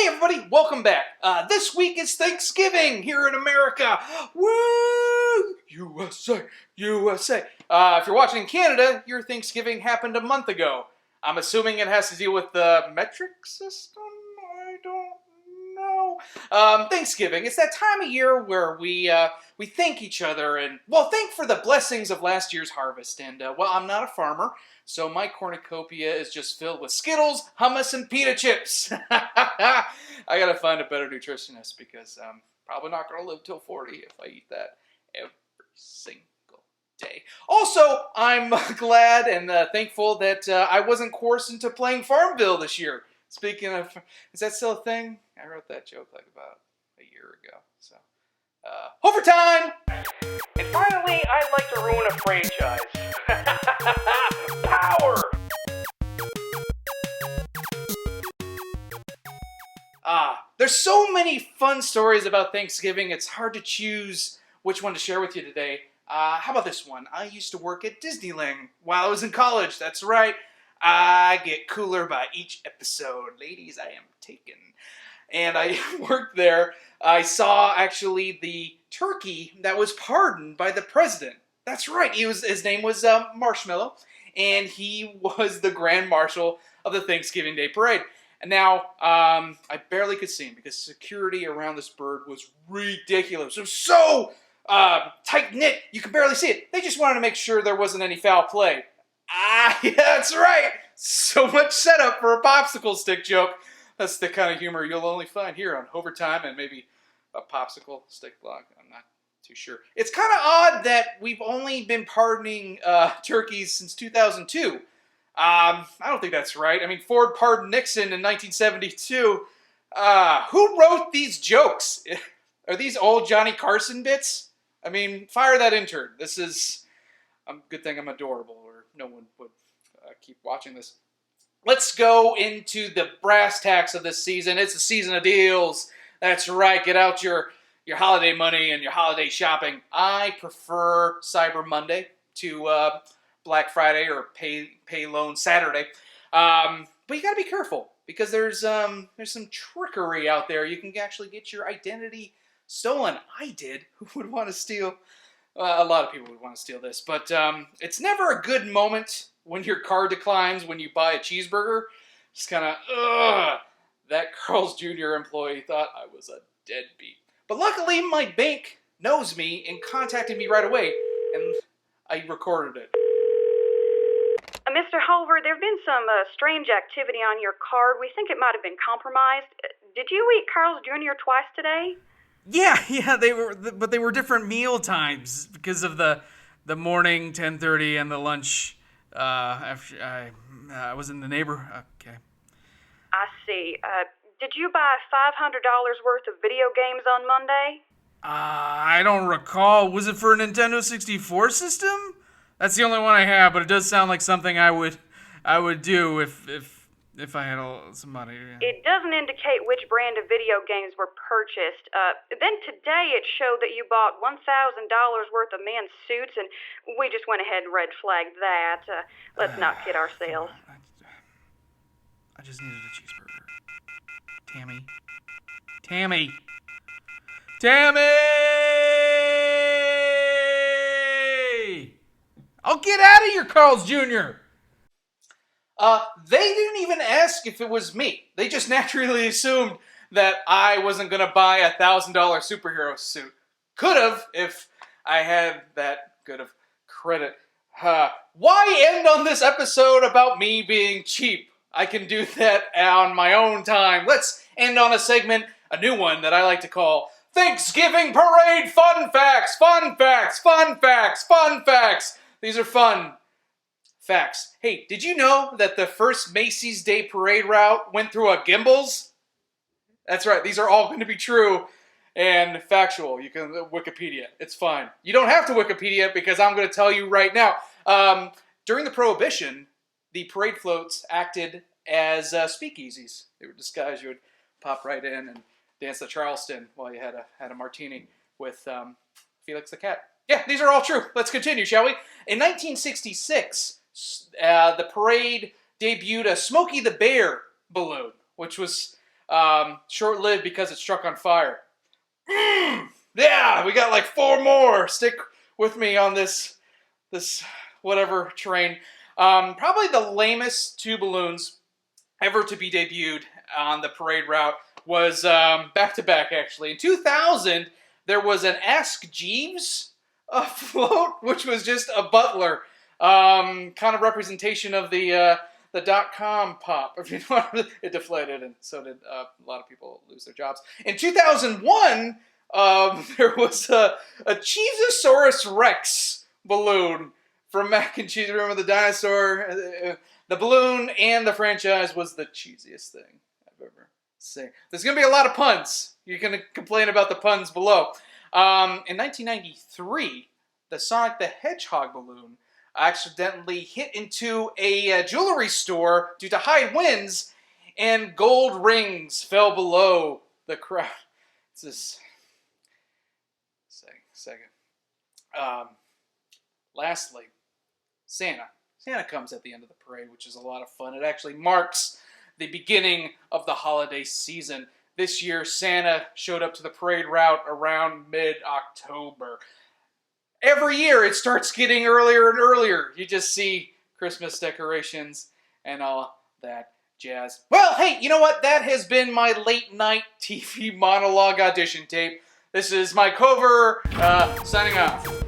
everybody, welcome back. This week is Thanksgiving here in America. Woo! USA, USA. If you're watching in Canada, your Thanksgiving happened a month ago. I'm assuming it has to deal with the metric system? I don't know. Thanksgiving, it's that time of year where we thank each other and, thank for the blessings of last year's harvest. And, I'm not a farmer, so my cornucopia is just filled with Skittles, hummus, and pita chips. I gotta find a better nutritionist because I'm probably not gonna live till 40 if I eat that every single day. Also, I'm glad and thankful that I wasn't coerced into playing Farmville this year. Speaking of, is that still a thing? I wrote that joke like about a year ago. So, overtime! And finally, I'd like to ruin a franchise. Power! There's so many fun stories about Thanksgiving, it's hard to choose which one to share with you today. How about this one? I used to work at Disneyland while I was in college. That's right. I get cooler by each episode. Ladies, I am taken. And I worked there. I saw actually the turkey that was pardoned by the president. That's right. His name was Marshmallow, and he was the Grand Marshal of the Thanksgiving Day Parade. And now, I barely could see him because security around this bird was ridiculous. It was so tight-knit, you could barely see it. They just wanted to make sure there wasn't any foul play. Yeah, that's right. So much setup for a popsicle stick joke. That's the kind of humor you'll only find here on Overtime and maybe a popsicle stick blog. I'm not too sure. It's kind of odd that we've only been pardoning turkeys since 2002. I don't think that's right. I mean, Ford pardoned Nixon in 1972. Who wrote these jokes? Are these old Johnny Carson bits? I mean, fire that intern. This is a good thing I'm adorable, or no one would keep watching this. Let's go into the brass tacks of this season. It's a season of deals. That's right. Get out your holiday money and your holiday shopping. I prefer Cyber Monday to Black Friday or Pay Loan Saturday. But you got to be careful because there's some trickery out there. You can actually get your identity stolen. I did. Who would want to steal? A lot of people would want to steal this, but it's never a good moment when your card declines when you buy a cheeseburger. Just kind of, that Carl's Jr. employee thought I was a deadbeat. But luckily, my bank knows me and contacted me right away, and I recorded it. Mr. Holver, there have been some strange activity on your card. We think it might have been compromised. Did you eat Carl's Jr. twice today? Yeah, they were different meal times because of the morning 10:30 and the lunch after I was in the neighborhood. Okay. I see. Did you buy $500 worth of video games on Monday? I don't recall. Was it for a Nintendo 64 system? That's the only one I have, but it does sound like something I would do if I had some money. Yeah. It doesn't indicate which brand of video games were purchased. Then today it showed that you bought $1,000 worth of men's suits, and we just went ahead and red flagged that. Let's not kid ourselves. I just needed a cheeseburger. Tammy! I'll get out of here, Carl's Jr. They didn't even ask if it was me. They just naturally assumed that I wasn't going to buy a $1,000 superhero suit. Could have if I had that good of credit. Why end on this episode about me being cheap? I can do that on my own time. Let's end on a segment, a new one that I like to call Thanksgiving Parade Fun Facts. Fun Facts, Fun Facts, Fun Facts. These are fun facts. Hey, did you know that the first Macy's Day Parade route went through a Gimbals? That's right. These are all going to be true and factual. You can Wikipedia. It's fine. You don't have to Wikipedia because I'm going to tell you right now. During the Prohibition, the parade floats acted as speakeasies. They were disguised. You would pop right in and dance the Charleston while you had a martini with Felix the Cat. Yeah, these are all true. Let's continue, shall we? In 1966, the parade debuted a Smokey the Bear balloon, which was Short-lived because it struck on fire. Yeah, we got like 4 more. Stick with me on this whatever train. Probably the lamest 2 balloons ever to be debuted on the parade route was back-to-back, actually. In 2000, there was an Ask Jeeves float, which was just a butler. Kind of representation of the dot-com pop. If you know, it deflated, and so did a lot of people lose their jobs. In 2001, there was a Cheezosaurus Rex balloon from Mac and Cheese. Remember the dinosaur? The balloon and the franchise was the cheesiest thing I've ever seen. There's going to be a lot of puns. You're going to complain about the puns below. In 1993, the Sonic the Hedgehog balloon accidentally hit into a jewelry store due to high winds, and gold rings fell below the crowd. It's this second. Lastly, Santa. Santa comes at the end of the parade, which is a lot of fun. It actually marks the beginning of the holiday season. This year, Santa showed up to the parade route around mid-October. Every year, it starts getting earlier and earlier. You just see Christmas decorations and all that jazz. Well, hey, you know what? That has been my late-night TV monologue audition tape. This is Mike Hover, signing off.